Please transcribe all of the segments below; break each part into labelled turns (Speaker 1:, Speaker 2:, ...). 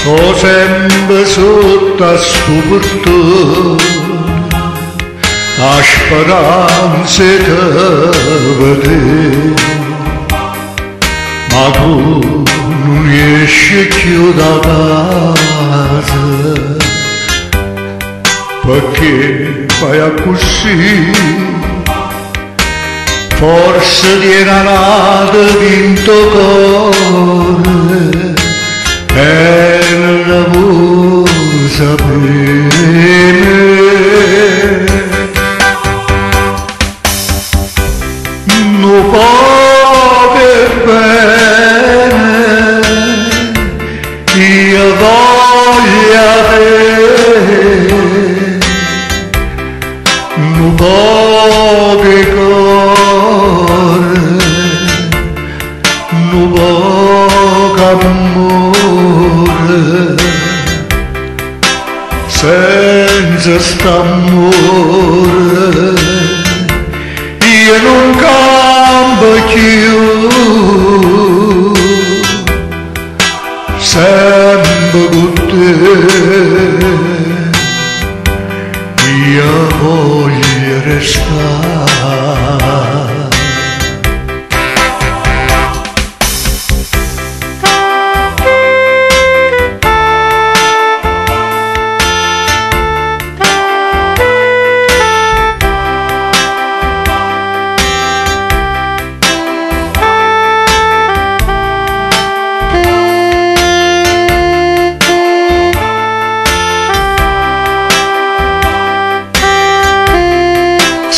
Speaker 1: Sto sempre sotto a sto portone, a speranza di vedere, ma tu non riesci più da casa, perché fai a così, forse ti era nato vinto cuore, e non vuoi sapere. Non può che bene io voglia te, non può che cuore, non può che amore, senza st'amore io non campo più, sempre con te io voglio restare.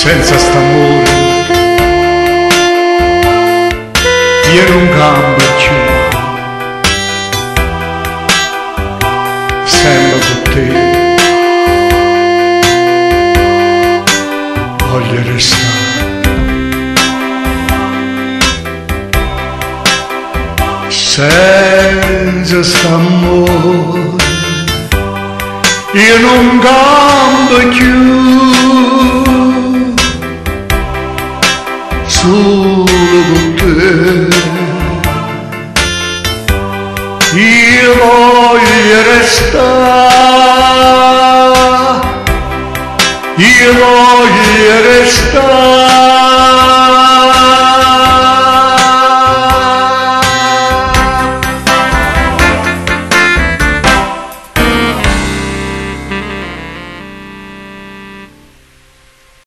Speaker 1: Senza st'amore io non campo più, sempre con te voglio restare. Senza st'amore io non campo più, solo con te io voglio restare, io voglio restare.